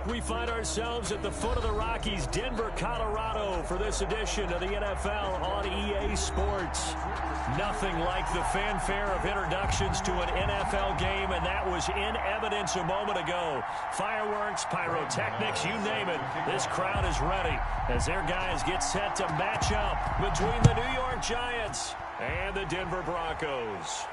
We find ourselves at the foot of the Rockies, Denver, Colorado, for this edition of the NFL on EA Sports. Nothing like the fanfare of introductions to an NFL game, and that was in evidence a moment ago. Fireworks, pyrotechnics, you name it. This crowd is ready as their guys get set to match up between the New York Giants and the Denver Broncos.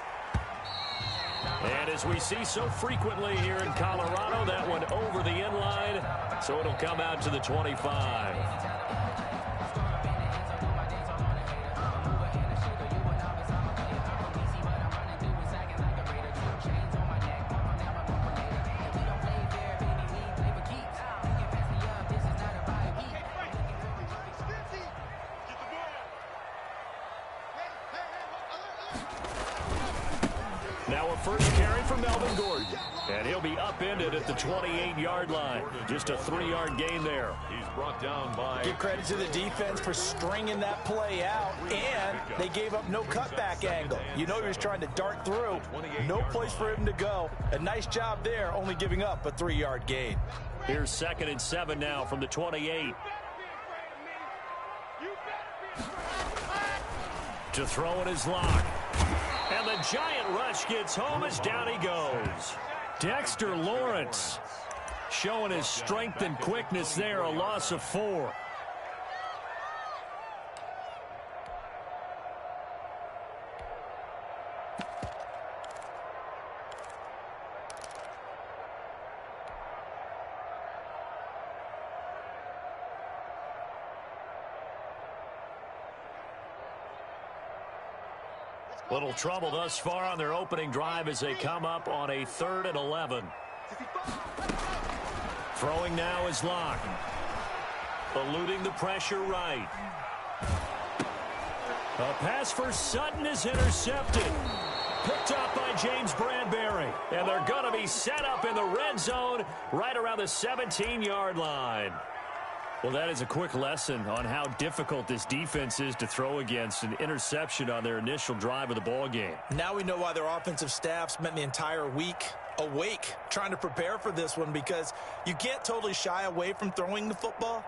And as we see so frequently here in Colorado, that one over the inline, so it'll come out to the 25. Now a first carry for Melvin Gordon. And he'll be upended at the 28-yard line. Just a 3-yard gain there. He's brought down by... Give credit to the defense for stringing that play out, and they gave up no cutback angle. You know he was trying to dart through. No place for him to go. A nice job there, only giving up a 3-yard gain. Here's 2nd and 7 now from the 28. To throw in his lock. And the giant rush gets home as down he goes. Dexter Lawrence showing his strength and quickness there, a loss of 4. Little trouble thus far on their opening drive as they come up on a 3rd and 11. Throwing now is Locke. Eluding the pressure right. A pass for Sutton is intercepted. Picked up by James Bradbury. And they're going to be set up in the red zone right around the 17-yard line. Well, that is a quick lesson on how difficult this defense is to throw against. An interception on their initial drive of the ball game. Now we know why their offensive staff spent the entire week awake trying to prepare for this one, because you can't totally shy away from throwing the football.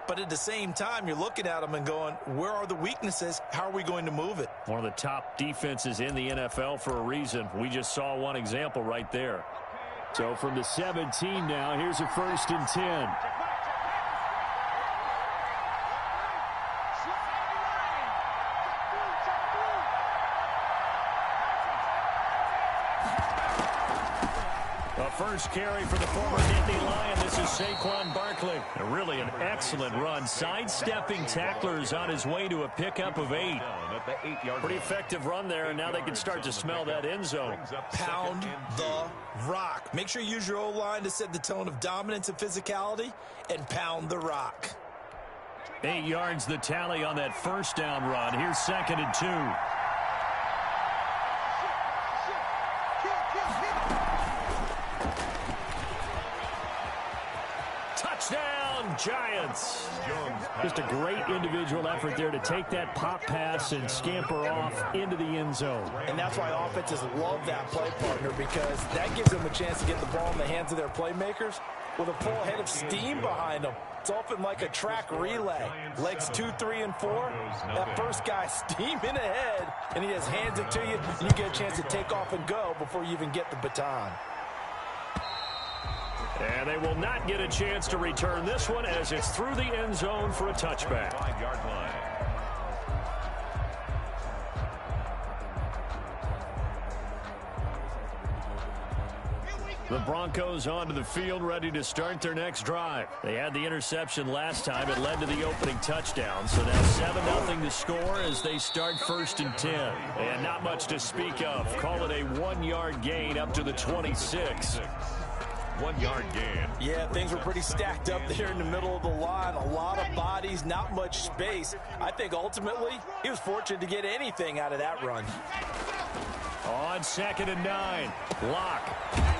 But at the same time, you're looking at them and going, where are the weaknesses? How are we going to move it? One of the top defenses in the NFL for a reason. We just saw one example right there. So from the 17 now, here's a 1st and 10. First carry for the former Nittany Lion. This is Saquon Barkley. Really an excellent run. Sidestepping tacklers on his way to a pickup of 8. Pretty effective run there, and now they can start to smell that end zone. Pound the rock. Make sure you use your O-line to set the tone of dominance and physicality, and pound the rock. 8 yards the tally on that 1st down run. Here's 2nd and 2. Giants. Just a great individual effort there to take that pop pass and scamper off into the end zone. And that's why offenses love that play, partner, because that gives them a chance to get the ball in the hands of their playmakers with a full head of steam behind them. It's often like a track relay. Legs 2, 3, and 4. That first guy steaming ahead, and he just hands it to you, and you get a chance to take off and go before you even get the baton. And they will not get a chance to return this one as it's through the end zone for a touchback. 5-yard line. The Broncos onto the field, ready to start their next drive. They had the interception last time. It led to the opening touchdown. So now 7-0 to score as they start 1st and 10. And not much to speak of. Call it a 1-yard gain up to the 26. 1-yard gain. Yeah, things were pretty stacked up there in the middle of the line. A lot of bodies, not much space. I think ultimately he was fortunate to get anything out of that run. On 2nd and 9, Locke.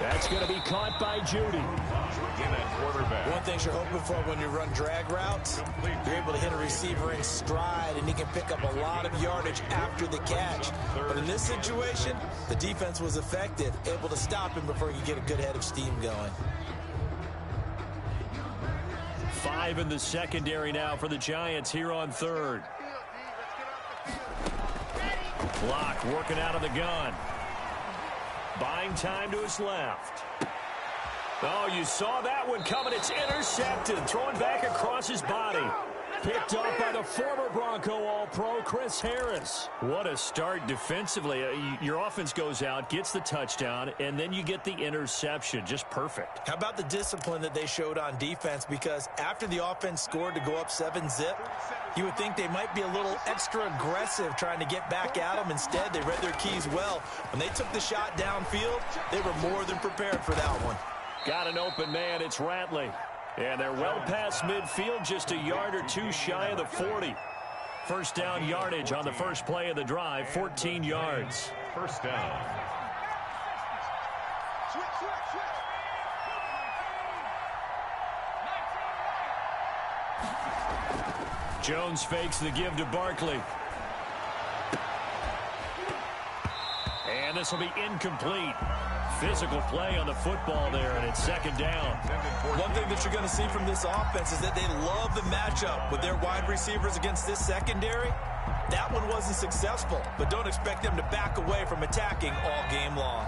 That's going to be caught by Judy. One thing you're hoping for when you run drag routes, you're able to hit a receiver in stride, and he can pick up a lot of yardage after the catch. But in this situation, the defense was effective, able to stop him before he could get a good head of steam going. 5 in the secondary now for the Giants here on third. Block working out of the gun. Buying time to his left. Oh, you saw that one coming. It's intercepted. Throwing back across his body. Picked up by the former Bronco All-Pro, Chris Harris. What a start defensively. Your offense goes out, gets the touchdown, and then you get the interception. Just perfect. How about the discipline that they showed on defense? Because after the offense scored to go up 7-zip, you would think they might be a little extra aggressive trying to get back at them. Instead, they read their keys well. When they took the shot downfield, they were more than prepared for that one. Got an open man. It's Ratley. And they're well past midfield, just a yard or two shy of the 40. First down yardage on the first play of the drive, 14 yards. First down. Jones fakes the give to Barkley. And this will be incomplete. Physical play on the football there, and it's second down. One thing that you're going to see from this offense is that they love the matchup with their wide receivers against this secondary. That one wasn't successful, but don't expect them to back away from attacking all game long.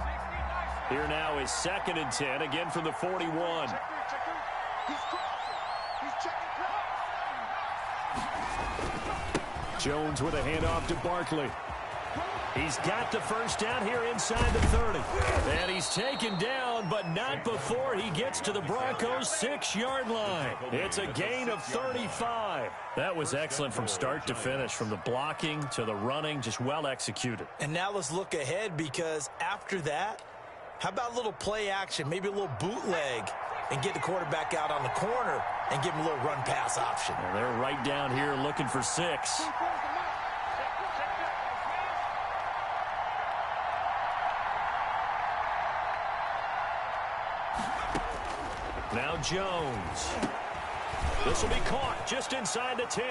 Here now is 2nd and 10, again from the 41. Jones with a handoff to Barkley. He's got the first down here inside the 30. And he's taken down, but not before he gets to the Broncos' 6-yard line. It's a gain of 35. That was excellent from start to finish, from the blocking to the running, just well executed. And now let's look ahead, because after that, how about a little play action, maybe a little bootleg, and get the quarterback out on the corner and give him a little run-pass option. And they're right down here looking for 6. Now Jones. This will be caught just inside the 10.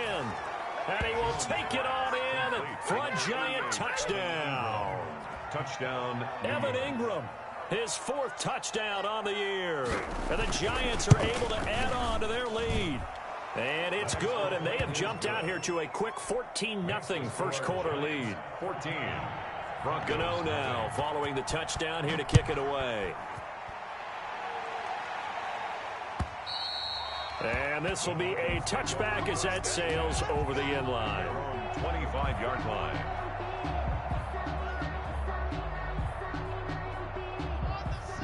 And he will take it on in for a Giant touchdown. Touchdown. Evan Ingram, his 4th touchdown on the year. And the Giants are able to add on to their lead. And it's good, and they have jumped out here to a quick 14-0 first quarter lead. 14. Gano now following the touchdown here to kick it away. And this will be a touchback as that sails over the end line. 25-yard line.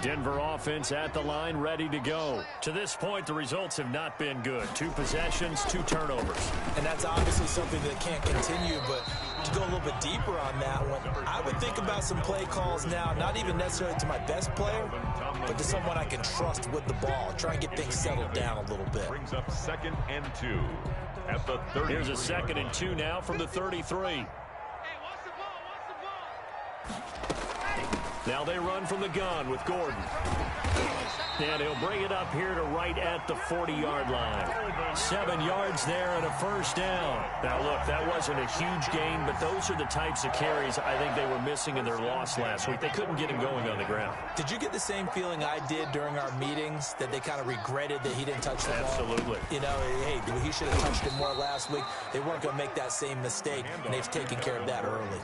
Denver offense at the line, ready to go. To this point, the results have not been good. 2 possessions, 2 turnovers. And that's obviously something that can't continue, but to go a little bit deeper on that one, I would think about some play calls now, not even necessarily to my best player, but to someone I can trust with the ball. Try and get things settled down a little bit. Brings up 2nd and 2 at the 30. Here's a 2nd and 2 now from the 33. Now they run from the gun with Gordon. And he'll bring it up here to right at the 40-yard line. 7 yards there and a first down. Now, look, that wasn't a huge gain, but those are the types of carries I think they were missing in their loss last week. They couldn't get him going on the ground. Did you get the same feeling I did during our meetings, that they kind of regretted that he didn't touch the ball? Absolutely. You know, hey, he should have touched it more last week. They weren't going to make that same mistake, and they've taken care of that early.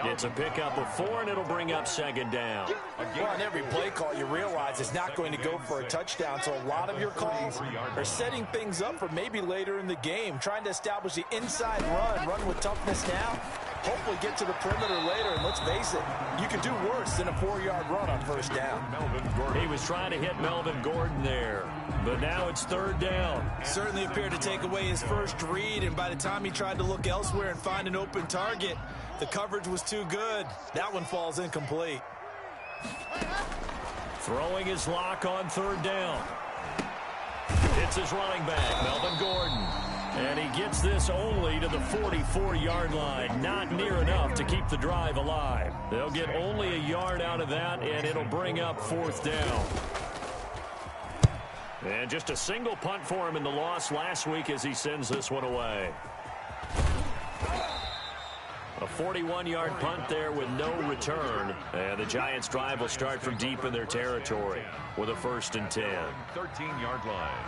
It's a pickup of 4, and it'll bring up 2nd down. Well, on every play call, you realize it's not going to go for a touchdown, so a lot of your calls are setting things up for maybe later in the game, trying to establish the inside run with toughness now, hopefully get to the perimeter later, and let's face it, you could do worse than a 4-yard run on first down. He was trying to hit Melvin Gordon there, but now it's 3rd down. Certainly appeared to take away his first read, and by the time he tried to look elsewhere and find an open target, the coverage was too good. That one falls incomplete. Throwing his lock on 3rd down. It's his running back, Melvin Gordon. And he gets this only to the 44-yard line. Not near enough to keep the drive alive. They'll get only a yard out of that, and it'll bring up 4th down. And just a single punt for him in the loss last week as he sends this one away. A 41-yard punt there with no return. And the Giants' drive will start from deep in their territory with a 1st and 10. 13-yard line.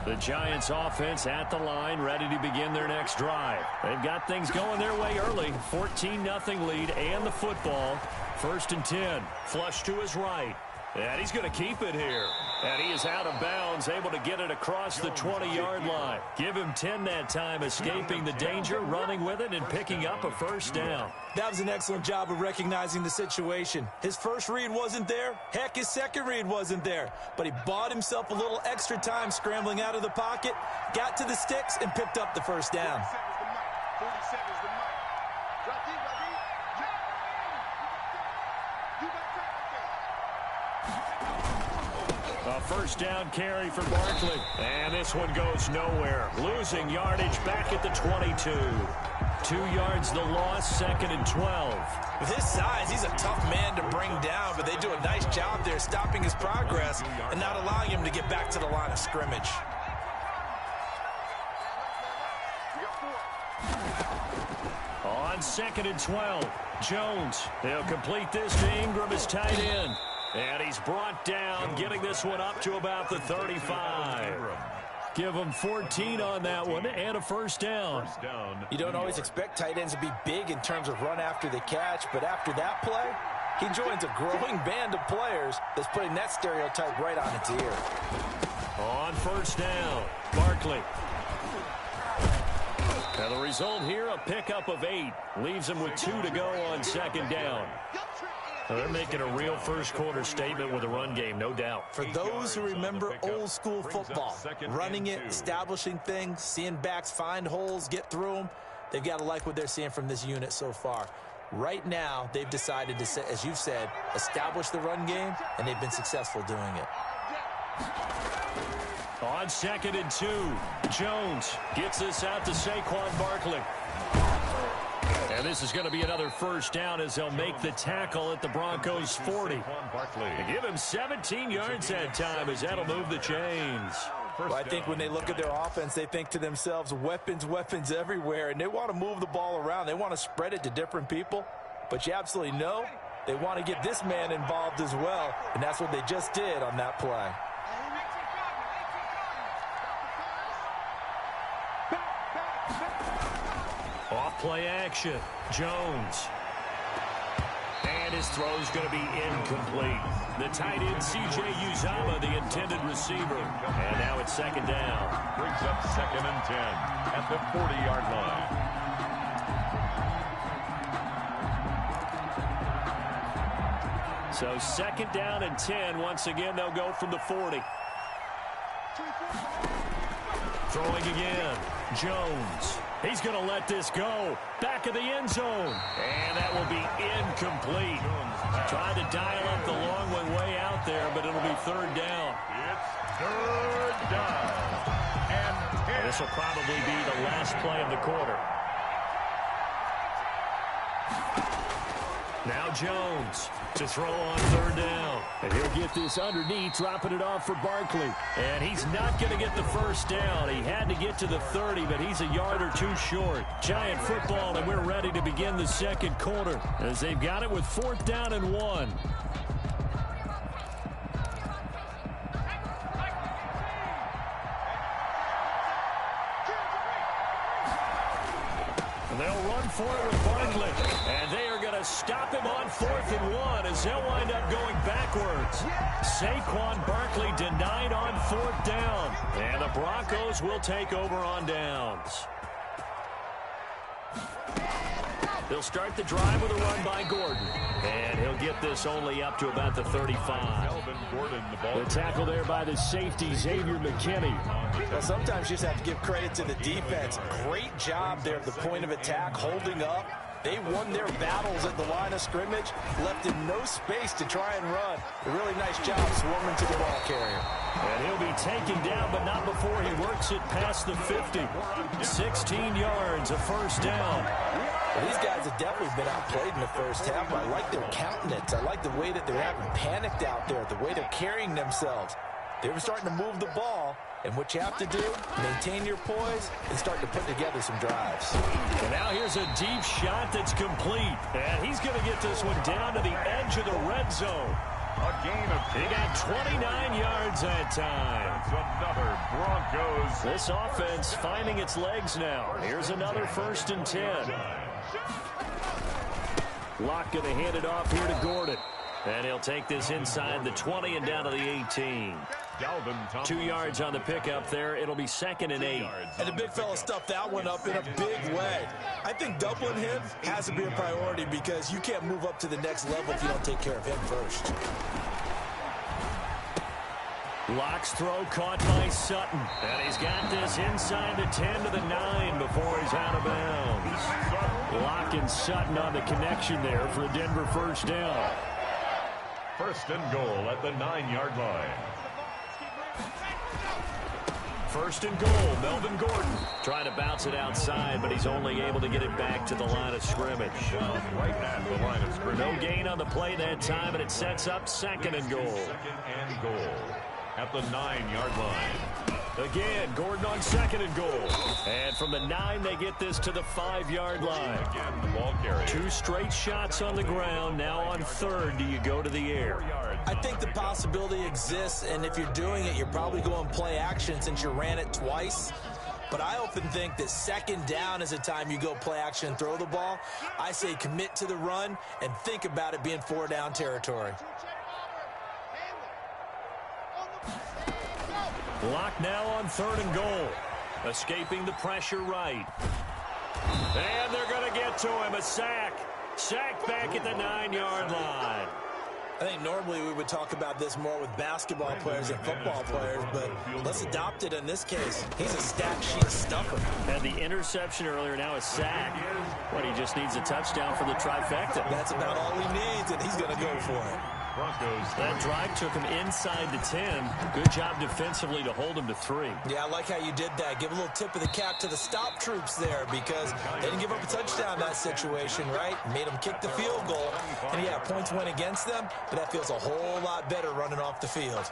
The Giants offense at the line, ready to begin their next drive. They've got things going their way early. 14-0 lead and the football. 1st and 10. Flush to his right. And he's going to keep it here. And he is out of bounds, able to get it across the 20-yard line. Give him 10 that time, escaping the danger, running with it, and picking up a first down. That was an excellent job of recognizing the situation. His first read wasn't there. Heck, his second read wasn't there. But he bought himself a little extra time scrambling out of the pocket, got to the sticks, and picked up the first down. A first down carry for Barkley. And this one goes nowhere. Losing yardage back at the 22. 2 yards the loss, 2nd and 12. With his size, he's a tough man to bring down, but they do a nice job there stopping his progress and not allowing him to get back to the line of scrimmage. On 2nd and 12, Jones. They'll complete this to Ingram as tight end. And he's brought down, getting this one up to about the 35. Give him 14 on that one and a first down. You don't always expect tight ends to be big in terms of run after the catch, but after that play, he joins a growing band of players that's putting that stereotype right on its ear. On first down, Barkley. Now the result here, a pickup of 8. Leaves him with 2 to go on 2nd down. They're making a real first-quarter statement with a run game, no doubt. For those who remember old-school football, running it, establishing things, seeing backs find holes, get through them, they've got to like what they're seeing from this unit so far. Right now, they've decided to, as you've said, establish the run game, and they've been successful doing it. On 2nd and 2, Jones gets this out to Saquon Barkley. And this is going to be another first down as they'll make the tackle at the Broncos' 40. They give him 17 yards that time as that'll move the chains. Well, I think when they look at their offense, they think to themselves, weapons, weapons everywhere, and they want to move the ball around. They want to spread it to different people, but you absolutely know they want to get this man involved as well, and that's what they just did on that play. Off play action, Jones. And his throw's going to be incomplete. The tight end, C.J. Uzomah, the intended receiver. And now it's 2nd down. Brings up 2nd and 10 at the 40-yard line. So 2nd down and 10. Once again, they'll go from the 40. Throwing again, Jones. He's going to let this go. Back of the end zone. And that will be incomplete. Tried to dial up the long one way out there, but it'll be 3rd down. It's 3rd down. And this will probably be the last play of the quarter. Now Jones to throw on 3rd down. And he'll get this underneath, dropping it off for Barkley. And he's not going to get the first down. He had to get to the 30, but he's a yard or 2 short. Giant football, and we're ready to begin the 2nd quarter as they've got it with 4th down and 1. And they'll run for it with Barkley. And they are going to stop him on 4th and 1 as they'll wind up going backwards. Saquon Barkley denied on 4th down. And the Broncos will take over on downs. They'll start the drive with a run by Gordon. And he'll get this only up to about the 35. The tackle there by the safety, Xavier McKinney. Well, sometimes you just have to give credit to the defense. Great job there at the point of attack, holding up. They won their battles at the line of scrimmage, left in no space to try and run. A really nice job swarming to the ball carrier. And he'll be taken down, but not before he works it past the 50. 16 yards, a first down. Well, these guys have definitely been outplayed in the first half. I like their countenance. I like the way that they're having panicked out there, the way they're carrying themselves. They were starting to move the ball, and what you have to do, maintain your poise and start to put together some drives. And now here's a deep shot that's complete. And he's going to get this one down to the edge of the red zone. A gain of 10. He got 29 yards that time. That's another Broncos. This offense finding its legs now. Here's another 1st and 10. Locke going to hand it off here to Gordon. And he'll take this inside the 20 and down to the 18. 2 yards on the pickup there. It'll be 2nd and 8. And the big fella stuffed that one up in a big way. I think doubling him has to be a priority because you can't move up to the next level if you don't take care of him first. Locke's throw caught by Sutton. And he's got this inside the 10 to the 9 before he's out of bounds. Locke and Sutton on the connection there for a Denver 1st down. 1st and goal at the 9-yard line. 1st and goal, Melvin Gordon. Trying to bounce it outside, but he's only able to get it back to the line of scrimmage. Right at the line of scrimmage. No gain on the play that time, and it sets up 2nd and goal. 2nd and goal at the 9-yard line. Again, Gordon on 2nd and goal. And from the 9, they get this to the 5-yard line. Again, the ball carrier. 2 straight shots on the ground. Now on 3rd, do you go to the air? I think the possibility exists, and if you're doing it, you're probably going play action since you ran it twice. But I often think that 2nd down is a time you go play action and throw the ball. I say commit to the run and think about it being 4-down territory. Locke now on 3rd and goal. Escaping the pressure right. And they're going to get to him. A sack. Sack back at the 9-yard line. I think normally we would talk about this more with basketball players and football players, but let's adopt it in this case. He's a stat sheet stuffer. Had the interception earlier, now a sack. But he just needs a touchdown for the trifecta. That's about all he needs, and he's going to go for it. Broncos. That drive took him inside the 10. Good job defensively to hold him to 3. Yeah, I like how you did that. Give a little tip of the cap to the stop troops there because they didn't give up a touchdown in that situation, right? Made them kick the field goal. And yeah, points went against them, but that feels a whole lot better running off the field.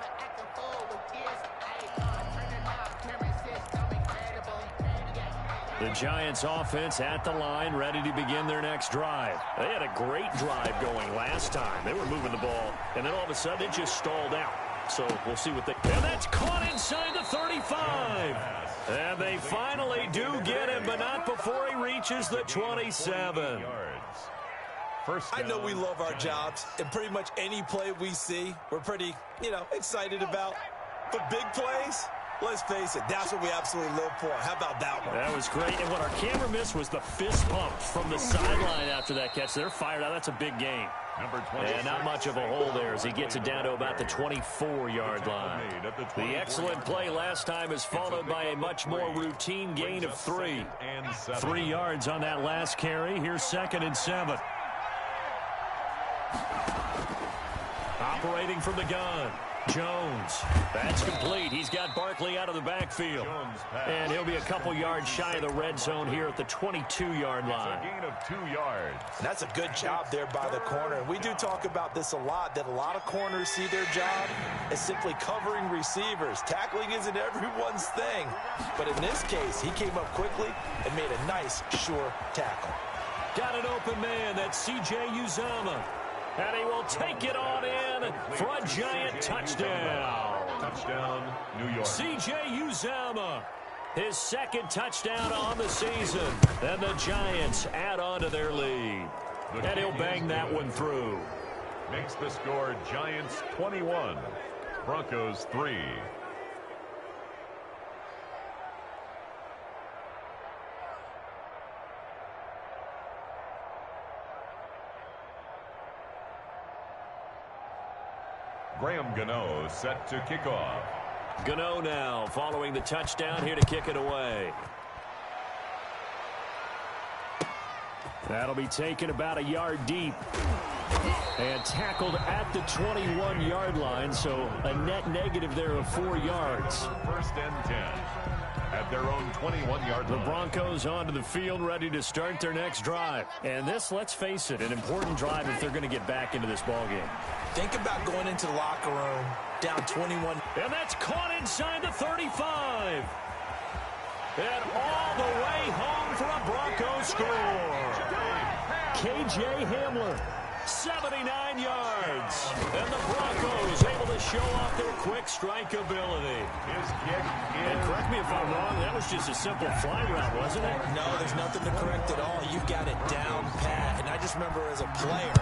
The Giants offense at the line, ready to begin their next drive. They had a great drive going last time. They were moving the ball, and then all of a sudden it just stalled out. So we'll see what they... And that's caught inside the 35. And they finally do get him, but not before he reaches the 27. I know we love our jobs, and pretty much any play we see, we're pretty, excited about. But big plays... Let's face it, that's what we absolutely live for. How about that one? That was great. And what our camera missed was the fist pump from the sideline after that catch. They're fired out. That's a big gain. And not much of a hole there as he gets it down to about the 24-yard line. The excellent play last time is followed by a much more routine gain of 3. 3 yards on that last carry. Here's 2nd and 7. Operating from the gun. Jones. That's complete. He's got Barkley out of the backfield. And he'll be a couple yards shy of the red zone here at the 22-yard line. A gain of 2 yards. And that's a good job there by the corner. We do talk about this a lot, that a lot of corners see their job as simply covering receivers. Tackling isn't everyone's thing. But in this case, he came up quickly and made a nice, sure tackle. Got an open man. That's C.J. Uzomah. And he will take it on in for a Giant touchdown. Touchdown, New York. C.J. Uzomah, his 2nd touchdown on the season. And the Giants add on to their lead. And he'll bang that one through. Makes the score Giants 21, Broncos 3. Graham Gano set to kick off. Gano now following the touchdown here to kick it away. That'll be taken about a yard deep. And tackled at the 21-yard line, so a net negative there of 4 yards. 1st and 10 at their own 21-yard line. The Broncos onto the field ready to start their next drive. And this, let's face it, an important drive if they're going to get back into this ballgame. Think about going into the locker room down 21. And that's caught inside the 35. And all the way home for a Broncos score. K.J. Hamler, 79 yards. And the Broncos show off their quick strike ability. His kick And correct me if I'm wrong, that was just a simple fly route, wasn't it? No, there's nothing to correct at all. You've got it down pat. And I just remember as a player,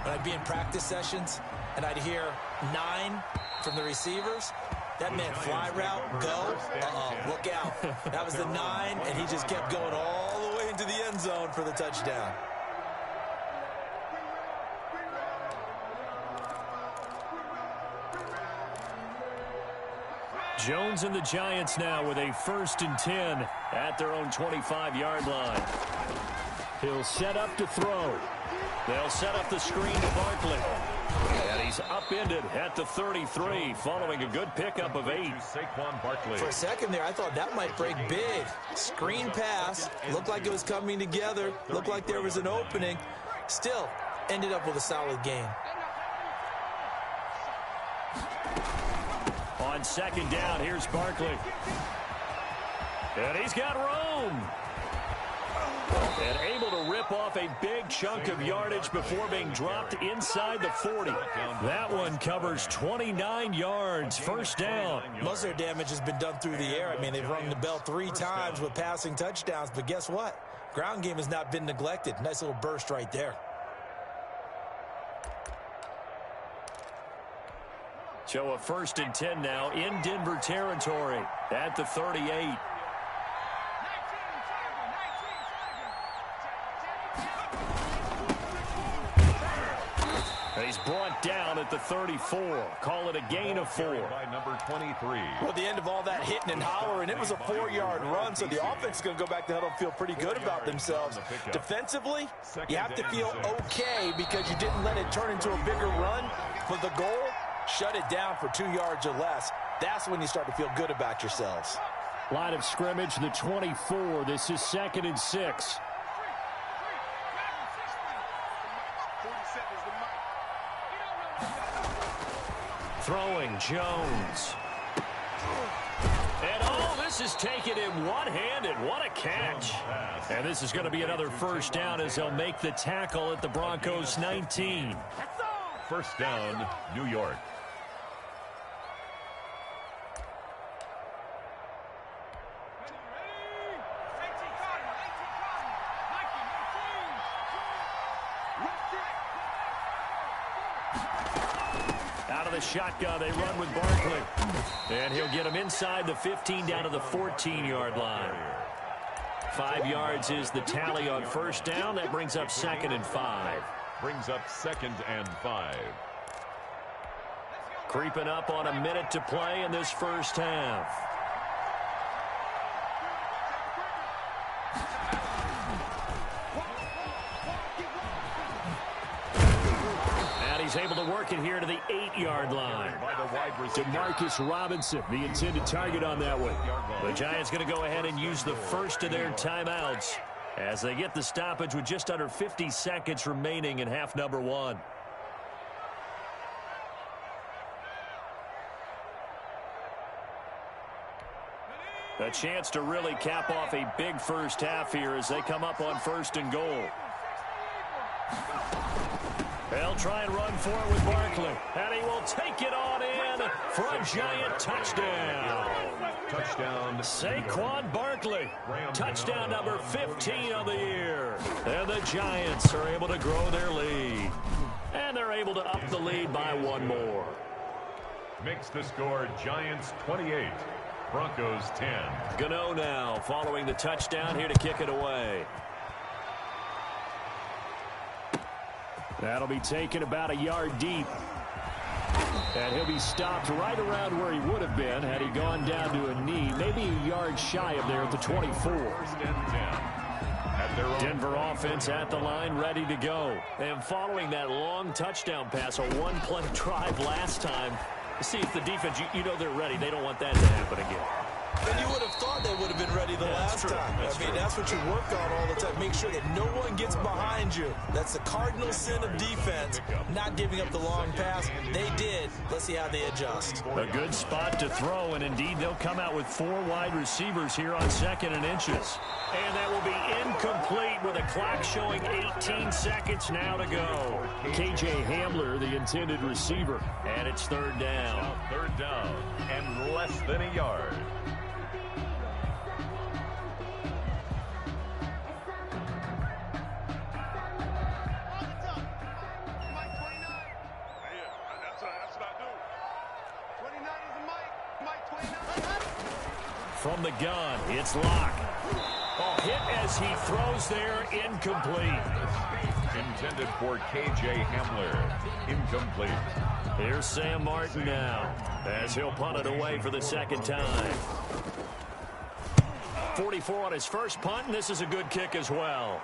when I'd be in practice sessions, and I'd hear 9 from the receivers, that meant fly route, go, look out. That was the 9, and he just kept going all the way into the end zone for the touchdown. Jones and the Giants now with a 1st and 10 at their own 25-yard line. He'll set up to throw. They'll set up the screen to Barkley. And he's upended at the 33 following a good pickup of 8. For a second there, I thought that might break big. Screen pass. Looked like it was coming together. Looked like there was an opening. Still, ended up with a solid gain. On 2nd down, here's Barkley. And he's got room. And able to rip off a big chunk of yardage before being dropped inside the 40. That one covers 29 yards. 1st down. Most of their damage has been done through the air. I mean, they've rung the bell 3 times with passing touchdowns. But guess what? Ground game has not been neglected. Nice little burst right there. So a 1st and 10 now in Denver territory at the 38. He's brought down at the 34. Call it a gain of 4. By number 23. Well, at the end of all that hitting and hollering, it was a 4-yard run, so the offense is going to go back to huddle and feel pretty good about themselves. Defensively, you have to feel okay because you didn't let it turn into a bigger run. For the goal, shut it down for 2 yards or less. That's when you start to feel good about yourselves. Line of scrimmage, the 24. This is 2nd and 6. Throwing Jones. And this is taken in one-handed. What a catch. And this is going to be another 1st down as they'll make the tackle at the Broncos 19. 1st down, New York. Out of the shotgun, they run with Barkley. And he'll get him inside the 15 down to the 14-yard line. 5 yards is the tally on 1st down. That brings up 2nd and 5. Brings up 2nd and 5. Creeping up on a minute to play in this 1st half. He's able to work it here to the 8-yard line. DeMarcus Robinson, the intended target on that one. The Giants going to go ahead and use the 1st of their timeouts as they get the stoppage with just under 50 seconds remaining in half number 1. A chance to really cap off a big 1st half here as they come up on 1st and goal. They'll try and run for it with Barkley. And he will take it on in for a Giant touchdown. Touchdown. Saquon Barkley. Touchdown number 15 of the year. And the Giants are able to grow their lead. And they're able to up the lead by 1 more. Makes the score Giants 28. Broncos 10. Gano now following the touchdown here to kick it away. That'll be taken about a yard deep. And he'll be stopped right around where he would have been had he gone down to a knee. Maybe a yard shy of there at the 24. 1st and 10. Denver offense at the line, ready to go. And following that long touchdown pass, a 1-play drive last time, see if the defense, you know they're ready. They don't want that to happen again. And you would have thought they would have been ready the last time. That's what you work on all the time. Make sure that no one gets behind you. That's the cardinal sin of defense, not giving up the long pass. They did. Let's see how they adjust. A good spot to throw, and indeed they'll come out with 4 wide receivers here on 2nd and inches. And that will be incomplete with a clock showing 18 seconds now to go. K.J. Hamler, the intended receiver, and it's third down. Now third down and less than a yard. From the gun, it's Locke. Oh, hit as he throws there, incomplete. Intended for K.J. Hamler. Incomplete. Here's Sam Martin now, as he'll punt it away for the second time. 44 on his first punt, and this is a good kick as well.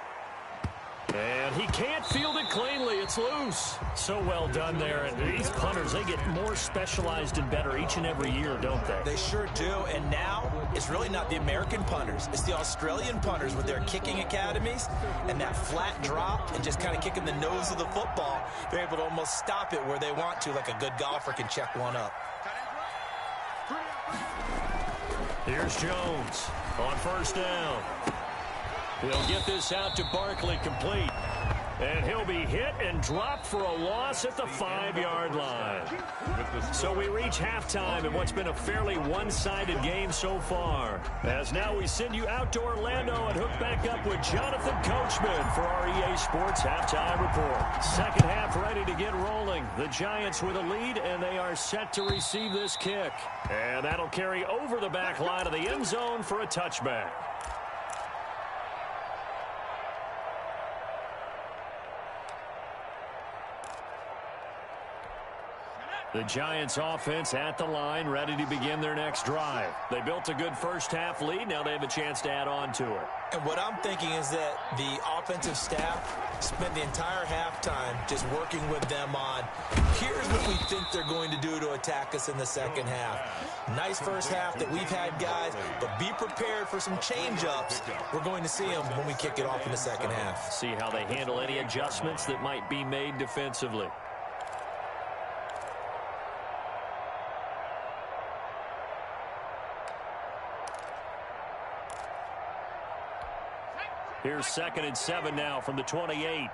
And he can't field it cleanly. It's loose. So well done there. And these punters, they get more specialized and better each and every year, don't they? They sure do. And now it's really not the American punters. It's the Australian punters with their kicking academies and that flat drop and just kind of kicking the nose of the football. They're able to almost stop it where they want to, like a good golfer can check one up. Here's Jones on first down. He'll get this out to Barkley, complete. And he'll be hit and dropped for a loss at the 5-yard line. So we reach halftime in what's been a fairly one-sided game so far. As now we send you out to Orlando and hook back up with Jonathan Coachman for our EA Sports Halftime Report. Second half ready to get rolling. The Giants with a lead, and they are set to receive this kick. And that'll carry over the back line of the end zone for a touchback. The Giants offense at the line, ready to begin their next drive. They built a good first-half lead. Now they have a chance to add on to it. And what I'm thinking is that the offensive staff spent the entire halftime just working with them on, here's what we think they're going to do to attack us in the second half. Nice first half that we've had, guys, but be prepared for some change-ups. We're going to see them when we kick it off in the second half. See how they handle any adjustments that might be made defensively. Here's 2nd and 7 now from the 28.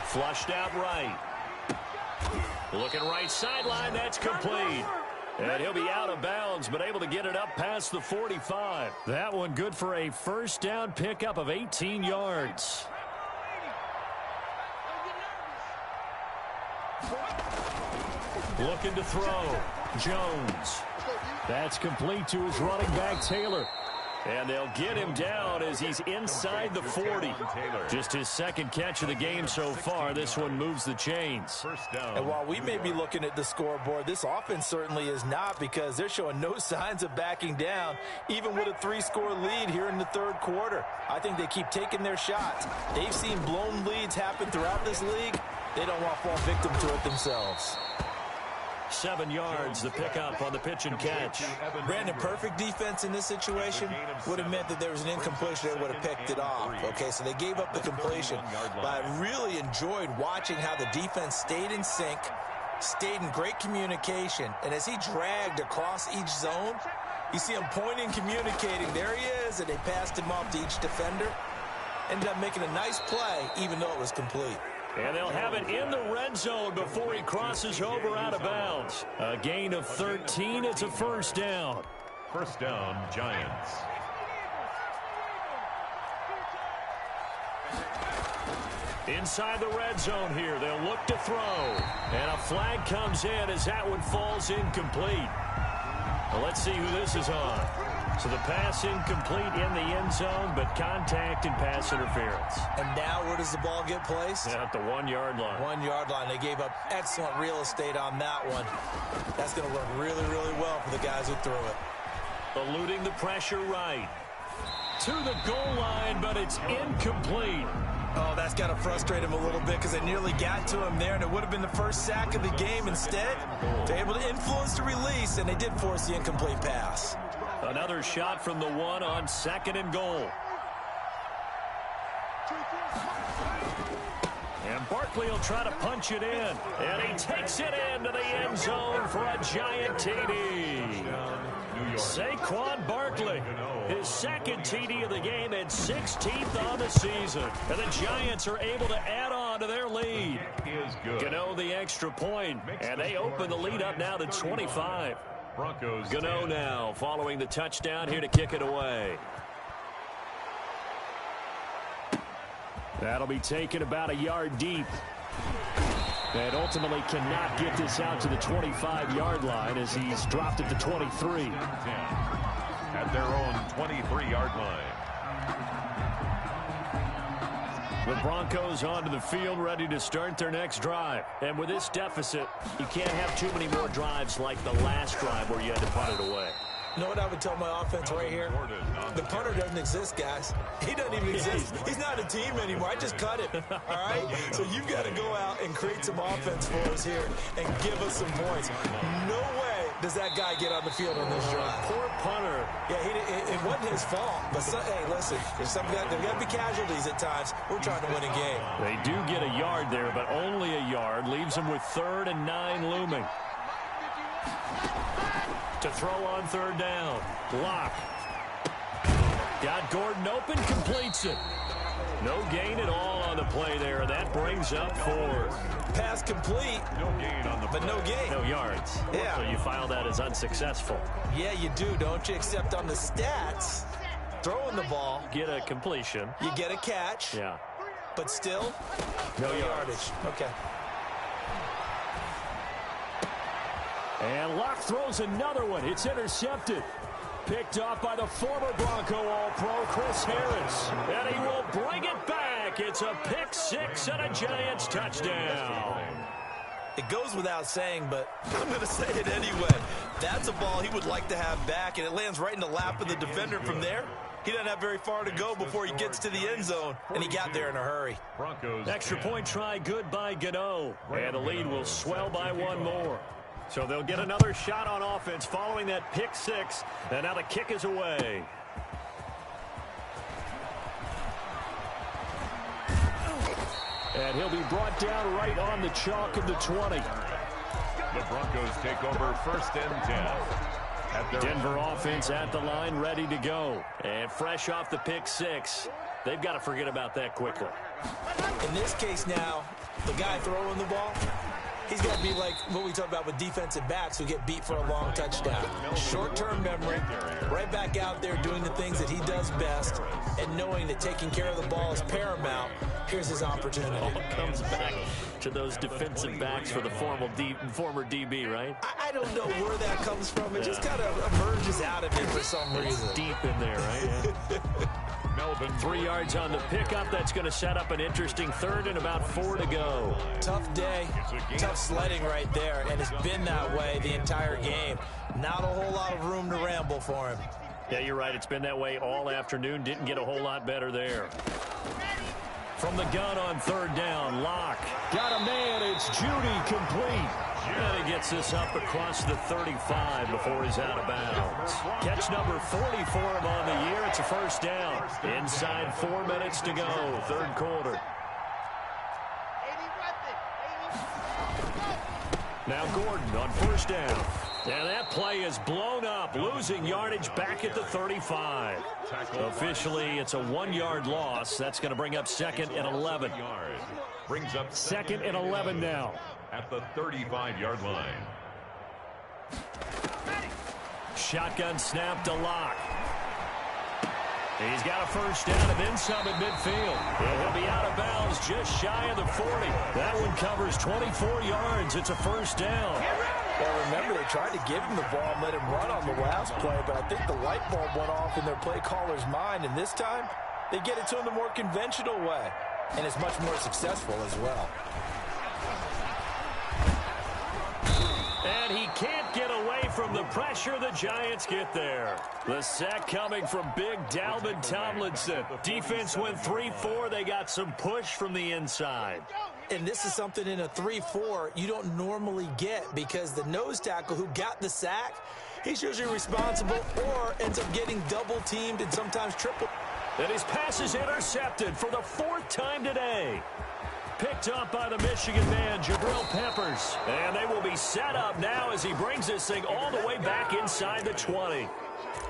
Flushed out right. Looking right sideline, that's complete. And he'll be out of bounds, but able to get it up past the 45. That one good for a first down pickup of 18 yards. Looking to throw. Jones. That's complete to his running back, Taylor. And they'll get him down as he's inside the 40. Just his second catch of the game so far. This one moves the chains. And while we may be looking at the scoreboard, this offense certainly is not, because they're showing no signs of backing down, even with a 3-score lead here in the third quarter. I think they keep taking their shots. They've seen blown leads happen throughout this league. They don't want to fall victim to it themselves. 7 yards, the pickup on the pitch and catch. Brandon, perfect defense in this situation would have meant that there was an incompletion. They would have picked it off. Okay, so they gave up the completion. But I really enjoyed watching how the defense stayed in sync, stayed in great communication. And as he dragged across each zone, you see him pointing, communicating. There he is, and they passed him off to each defender. Ended up making a nice play, even though it was complete. And they'll have it in the red zone before he crosses over out of bounds. A gain of 13. It's a first down. First down, Giants. Inside the red zone here. They'll look to throw. And a flag comes in as that one falls incomplete. Well, let's see who this is on. So the pass incomplete in the end zone, but contact and pass interference. And now where does the ball get placed? At the 1-yard line. 1-yard line. They gave up excellent real estate on that one. That's going to work really, really well for the guys who threw it. Eluding the pressure right. To the goal line, but it's incomplete. Oh, that's got to frustrate him a little bit, because they nearly got to him there, and it would have been the first sack of the game. Instead, they're able to influence the release, and they did force the incomplete pass. Another shot from the 1 on 2nd and goal. And Barkley will try to punch it in. And he takes it into the end zone for a giant TD. Saquon Barkley, his second TD of the game and 16th on the season. And the Giants are able to add on to their lead. Gano the extra point, and they open the lead up now to 25. Gano now following the touchdown here to kick it away. That'll be taken about a yard deep. And ultimately cannot get this out to the 25-yard line as he's dropped at the 23. At their own 23-yard line. The Broncos onto the field, ready to start their next drive. And with this deficit, you can't have too many more drives like the last drive where you had to punt it away. You know what I would tell my offense right here? The punter doesn't exist, guys. He doesn't even exist. He's not a team anymore. I just cut him, all right? So you've got to go out and create some offense for us here and give us some points. No way does that guy get on the field on this drive. Poor punter. Yeah, it wasn't his fault. But, hey, listen, there's got to be casualties at times. We're trying to win a game. They do get a yard there, but only a yard. Leaves them with 3rd and 9 looming. To throw on 3rd down. Lock. Got Gordon open, completes it. No gain at all on the play there, and that brings up 4th. Pass complete, No gain on the but no gain. No yards. Yeah. So you file that as unsuccessful. Yeah, you do, don't you? Except on the stats, throwing the ball, Get a completion. you get a catch, Yeah. but still, No no yards. yardage. Okay. And Locke throws another one. It's intercepted. Picked off by the former Bronco All-Pro, Chris Harris. And he will bring it back. It's a pick 6 and a Giants touchdown. It goes without saying, but I'm going to say it anyway. That's a ball he would like to have back, and it lands right in the lap of the defender from there. He doesn't have very far to go before he gets to the end zone, and he got there in a hurry. Extra point try good by Gano. And the lead will swell by 1 more. So they'll get another shot on offense following that pick 6. And now the kick is away. And he'll be brought down right on the chalk of the 20. The Broncos take over 1st and 10. Denver offense at the line, ready to go. And fresh off the pick 6. They've got to forget about that quickly. In this case now, the guy throwing the ball, he's got to be like what we talk about with defensive backs who get beat for a long touchdown. Short-term memory, right back out there doing the things that he does best, and knowing that taking care of the ball is paramount. Here's his opportunity. All comes back to those defensive backs for the former DB, right? I don't know where that comes from. It just kind of emerges out of him for some reason. Deep in there, right? Yeah. Melvin 3 yards on the pickup. That's going to set up an interesting 3rd and about 4 to go. Tough day, tough sledding right there, and it's been that way the entire game. Not a whole lot of room to ramble for him. Yeah, you're right. It's been that way all afternoon. Didn't get a whole lot better there. From the gun on 3rd down, Locke. Got a man. It's Judy complete. And he gets this up across the 35 before he's out of bounds. Catch number 40 for him on the year. It's a 1st down. Inside 4 minutes to go, 3rd quarter. Now Gordon on 1st down. And that play is blown up, losing yardage back at the 35. Officially, it's a 1-yard loss. That's going to bring up 2nd and 11. brings up 2nd and 11 now. At the 35-yard line. Shotgun snap to Locke. He's got a 1st down and then some at midfield. And he'll be out of bounds just shy of the 40. That one covers 24 yards. It's a 1st down. Well, remember, they tried to give him the ball and let him run on the last play, but I think the light bulb went off in their play caller's mind, and this time they get it to him the more conventional way, and it's much more successful as well. And he can't get away from the pressure. The Giants get there. The sack coming from big Dalvin Tomlinson. Defense went 3-4. They got some push from the inside. And this is something in a 3-4 you don't normally get, because the nose tackle who got the sack, he's usually responsible or ends up getting double-teamed and sometimes triple. And his pass is intercepted for the 4th time today. Picked up by the Michigan man, Jabril Peppers. And they will be set up now as he brings this thing all the way back inside the 20.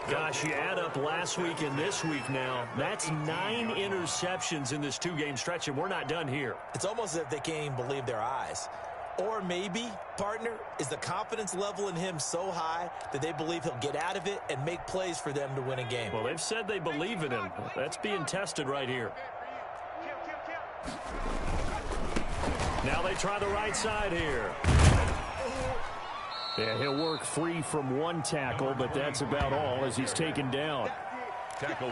Gosh, you add up last week and this week now. That's 9 interceptions in this 2-game stretch, and we're not done here. It's almost as if they can't even believe their eyes. Or maybe, partner, is the confidence level in him so high that they believe he'll get out of it and make plays for them to win a game. Well, they've said they believe in him. That's being tested right here. Now they try the right side here. Yeah, he'll work free from one tackle, but that's about all as he's taken down.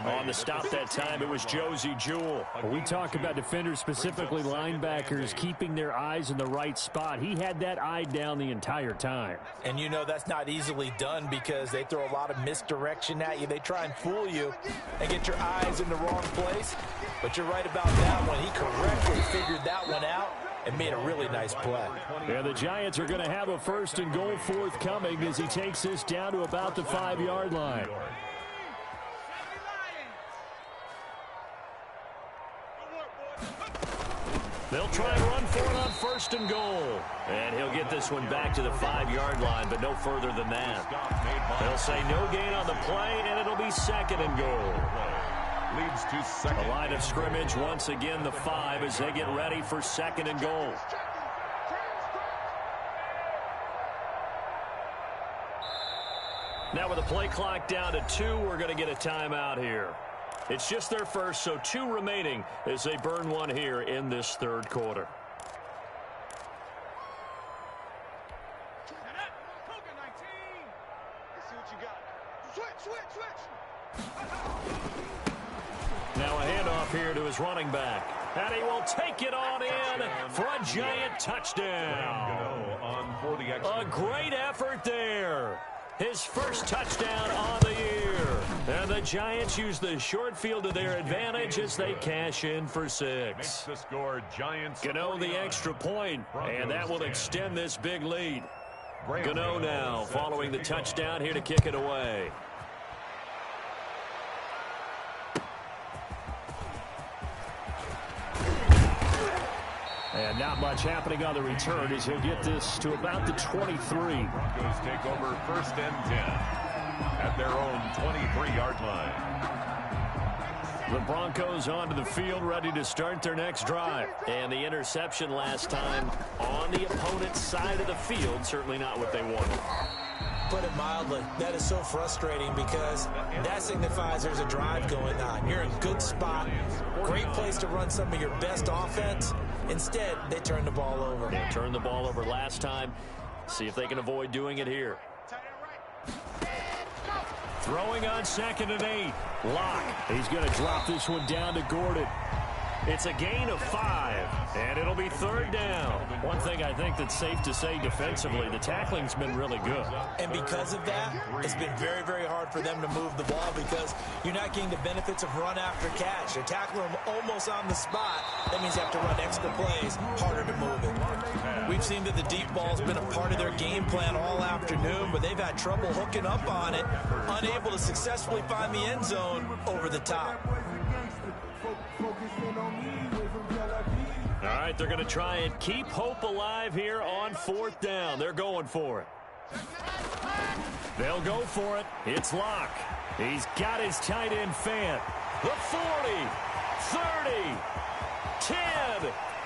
On the stop that time, it was Josie Jewell. Well, we talk about defenders, specifically linebackers, keeping their eyes in the right spot. He had that eye down the entire time. And you know that's not easily done because they throw a lot of misdirection at you. They try and fool you and get your eyes in the wrong place. But you're right about that one. He correctly figured that one out and made a really nice play. Yeah, the Giants are going to have a 1st and goal forthcoming as he takes this down to about the 5-yard line. They'll try and run for it on 1st and goal. And he'll get this one back to the 5-yard line, but no further than that. They'll say no gain on the play, and it'll be 2nd and goal. Leads to second. The line of scrimmage, once again, the 5 as they get ready for 2nd and goal. Now with the play clock down to 2, we're going to get a timeout here. It's just their first, so 2 remaining as they burn one here in this 3rd quarter. Now a handoff here to his running back. And he will take it on in for a giant touchdown. A great effort there. His first touchdown on the year. And the Giants use the short field to their advantage as they cash in for 6. The score, Giants. Gano the extra point, and that will extend this big lead. Gano now following the touchdown here to kick it away. And not much happening on the return as he'll get this to about the 23. Broncos take over 1st and 10 at their own 23-yard line. The Broncos onto the field, ready to start their next drive. And the interception last time on the opponent's side of the field, certainly not what they wanted. Put it mildly, that is so frustrating because that signifies there's a drive going on. You're in a good spot, great place to run some of your best offense. Instead, they turn the ball over. They turned the ball over last time. See if they can avoid doing it here. Throwing on 2nd and 8. Locke. He's going to drop this one down to Gordon. It's a gain of 5, and it'll be 3rd down. One thing I think that's safe to say defensively, the tackling's been really good. And because of that, it's been very, very hard for them to move the ball because you're not getting the benefits of run after catch. They're tackling them almost on the spot. That means you have to run extra plays, harder to move it. We've seen that the deep ball's been a part of their game plan all afternoon, but they've had trouble hooking up on it, unable to successfully find the end zone over the top. All right, they're going to try and keep hope alive here on 4th down. They're going for it. They'll go for it. It's Locke. He's got his tight end Fant. The 40, 30, 10,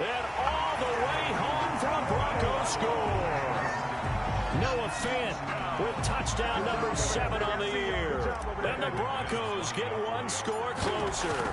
and all the way home for the Broncos score. Noah Fant with touchdown number 7 on the year. And the Broncos get one score closer.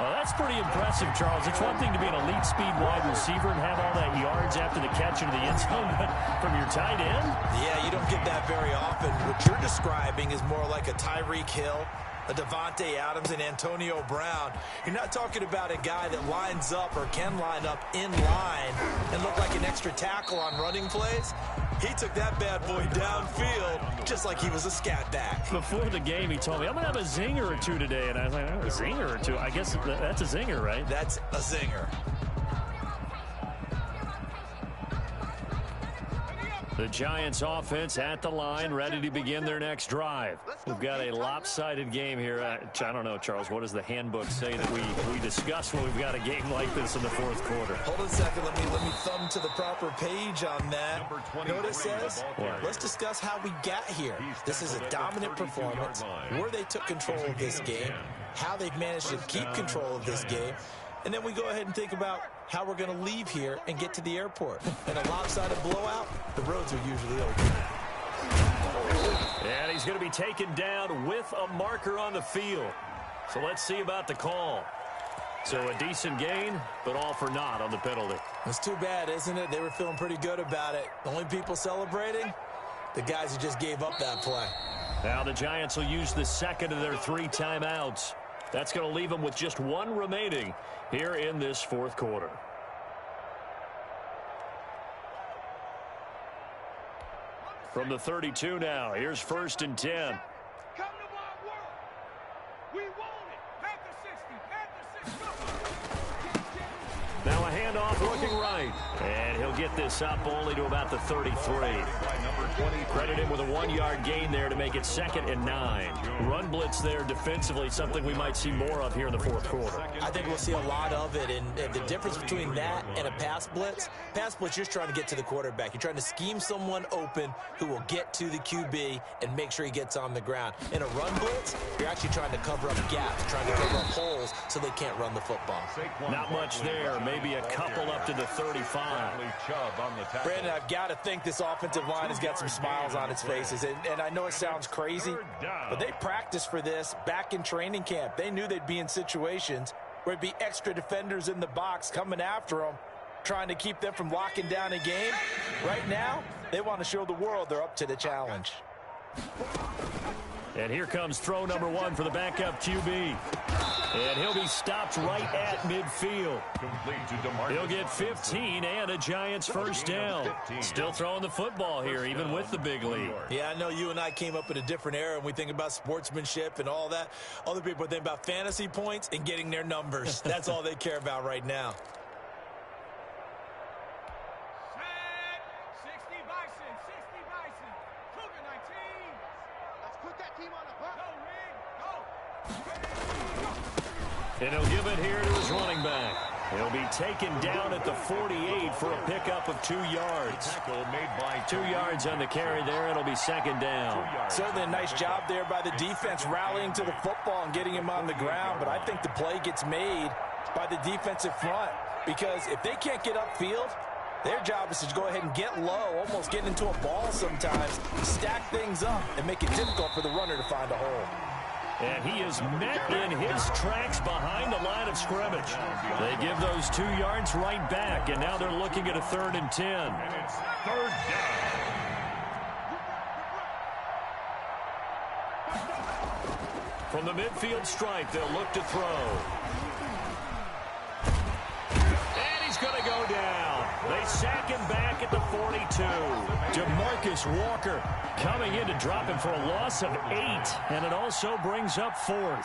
Well, that's pretty impressive, Charles. It's one thing to be an elite speed wide receiver and have all that yards after the catch into the end zone, but from your tight end? Yeah, you don't get that very often. What you're describing is more like a Tyreek Hill, a Devontae Adams, and Antonio Brown. You're not talking about a guy that lines up or can line up in line and look like an extra tackle on running plays. He took that bad boy downfield just like he was a scat back. Before the game, he told me, I'm going to have a zinger or two today. And I was like, oh, a zinger or two? I guess that's a zinger, right? That's a zinger. The Giants offense at the line, ready to begin their next drive. We've got a lopsided game here. I don't know, Charles, what does the handbook say that we discuss when we've got a game like this in the fourth quarter? Hold on a second. Let me thumb to the proper page on that. You know what it says? Let's discuss how we got here. This is a dominant performance, where they took control of this game, how they've managed to keep control of this game, and then we go ahead and think about how we're going to leave here and get to the airport. In a lopsided blowout, the roads are usually open. And he's going to be taken down with a marker on the field. So let's see about the call. So a decent gain, but all for naught on the penalty. It's too bad, isn't it? They were feeling pretty good about it. The only people celebrating, the guys who just gave up that play. Now the Giants will use the second of their 3 timeouts. That's going to leave them with just 1 remaining here in this fourth quarter. From the 32 now, here's 1st and 10. Come to my world. We want it. Panther 60. Panther 60. Now a handoff looking right. And he'll get this up only to about the 33. Credit him with a 1-yard gain there to make it 2nd and 9. Run blitz there defensively, something we might see more of here in the fourth quarter. I think we'll see a lot of it, and the difference between that and a pass blitz, you're just trying to get to the quarterback. You're trying to scheme someone open who will get to the QB and make sure he gets on the ground. In a run blitz, you're actually trying to cover up gaps, trying to cover up holes so they can't run the football. Not much there, maybe a couple up to the 35. Brandon, I've got to think this offensive line has got some smiles on its faces, and I know it sounds crazy, but they practiced for this back in training camp. They knew they'd be in situations where it'd be extra defenders in the box coming after them, trying to keep them from locking down a game. Right now, they want to show the world they're up to the challenge. And here comes throw number 1 for the backup QB. And he'll be stopped right at midfield. He'll get 15 and a Giants first down. Still throwing the football here, even with the big lead. Yeah, I know you and I came up in a different era, and we think about sportsmanship and all that. Other people think about fantasy points and getting their numbers. That's all they care about right now. And he'll give it here to his running back. He'll be taken down at the 48 for a pickup of 2 yards. 2 yards on the carry there. It'll be 2nd down. Certainly a nice job there by the defense rallying to the football and getting him on the ground. But I think the play gets made by the defensive front, because if they can't get upfield, their job is to go ahead and get low, almost get into a ball sometimes, stack things up, and make it difficult for the runner to find a hole. And he is met in his tracks behind the line of scrimmage. They give those 2 yards right back, and now they're looking at a 3rd and 10. And it's 3rd down. From the midfield stripe, they'll look to throw. And he's going to go down. They sack him back at the 42. DeMarcus Walker coming in to drop him for a loss of 8, and it also brings up 4th.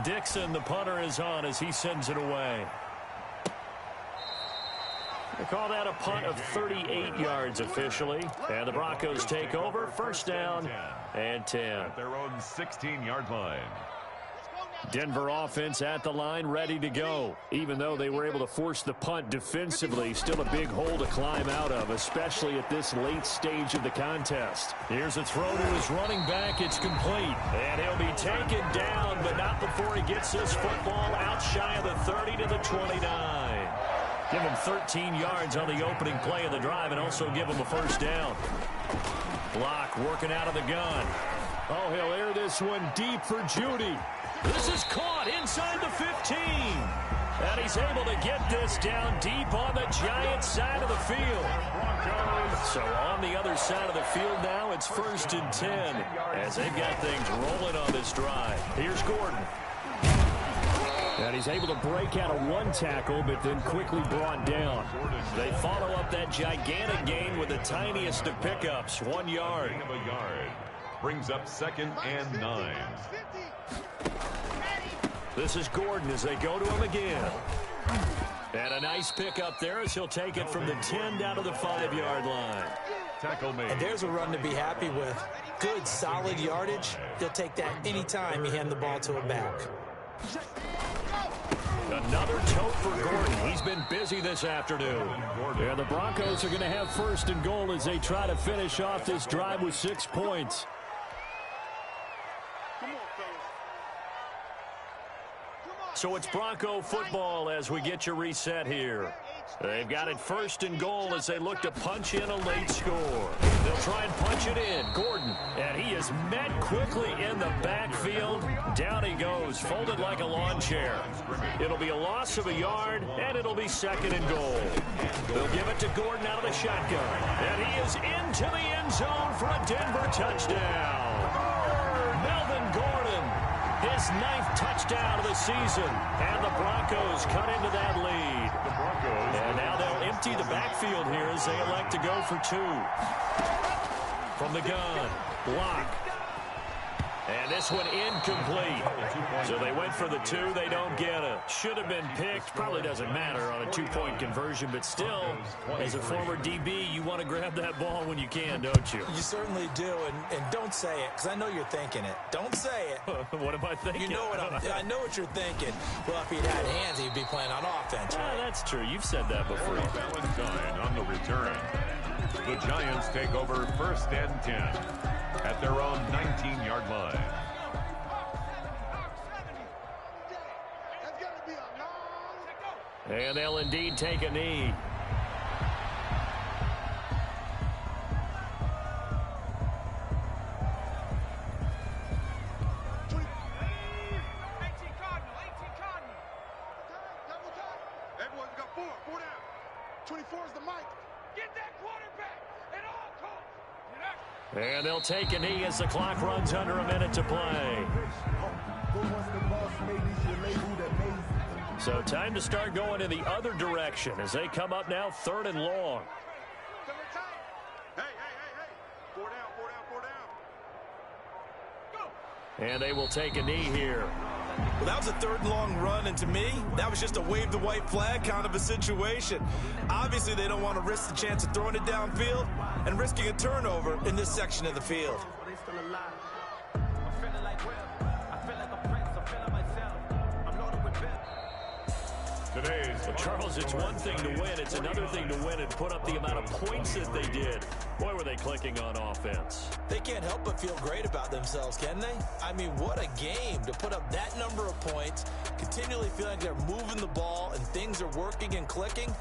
Dixon, the punter, is on as he sends it away. They call that a punt of 38 yards officially. And the Broncos take over. 1st down and 10. At their own 16-yard line. Denver offense at the line, ready to go. Even though they were able to force the punt defensively, still a big hole to climb out of, especially at this late stage of the contest. Here's a throw to his running back. It's complete. And he'll be taken down, but not before he gets this football out shy of the 30 to the 29. Give him 13 yards on the opening play of the drive and also give him a 1st down. Block working out of the gun. Oh, he'll air this one deep for Judy. This is caught inside the 15. And he's able to get this down deep on the Giants side of the field. So on the other side of the field now, it's 1st and 10 as they've got things rolling on this drive. Here's Gordon. And he's able to break out of 1 tackle, but then quickly brought down. They follow up that gigantic gain with the tiniest of pickups, 1 yard. Brings up 2nd and 9. This is Gordon as they go to him again. And a nice pick up there as he'll take it from the 10 down to the 5-yard line. Tackle made. And there's a run to be happy with. Good, solid yardage. He'll take that anytime you hand the ball to a back. Another tote for Gordon. He's been busy this afternoon. Yeah, the Broncos are going to have first and goal as they try to finish off this drive with 6 points. So it's Bronco football as we get you reset here. They've got it first and goal as they look to punch in a late score. They'll try and punch it in. Gordon, and he is met quickly in the backfield. Down he goes, folded like a lawn chair. It'll be a loss of a yard, and it'll be second and goal. They'll give it to Gordon out of the shotgun. And he is into the end zone for a Denver touchdown. Melvin Gordon, his 9th touchdown of the season, and the Broncos cut into that lead. And now they'll empty the backfield here as they elect to go for 2. From the gun, block. And this one incomplete. So they went for the 2. They don't get it. Should have been picked. Probably doesn't matter on a 2-point conversion, but still, as a former DB, you want to grab that ball when you can, don't you? You certainly do, and don't say it, because I know you're thinking it. Don't say it. What am I thinking? You know what I know what you're thinking. Well, if he'd had hands, he'd be playing on offense. Right? That's true. You've said that before. Valentine on the return. The Giants take over first and 10 at their own 19-yard line. And they'll indeed take a knee. Everyone's got 4 down. 24 is the mic. Get that quarterback at all costs. And they'll take a knee as the clock runs under a minute to play. So time to start going in the other direction as they come up now 3rd and long. Hey. 4 down. Go. And they will take a knee here. Well, that was a 3rd and long run, and to me, that was just a wave the white flag kind of a situation. Obviously, they don't want to risk the chance of throwing it downfield and risking a turnover in this section of the field. Well, Charles, it's one thing to win. It's another thing to win and put up the amount of points that they did. Boy, were they clicking on offense. They can't help but feel great about themselves, can they? I mean, what a game to put up that number of points, continually feeling like they're moving the ball and things are working and clicking.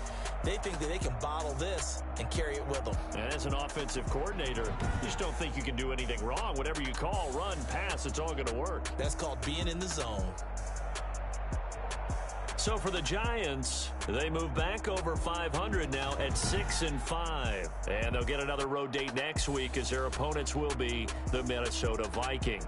They think that they can bottle this and carry it with them. And as an offensive coordinator, you just don't think you can do anything wrong. Whatever you call, run, pass, it's all going to work. That's called being in the zone. So for the Giants, they move back over 500 now at 6-5. And they'll get another road date next week as their opponents will be the Minnesota Vikings.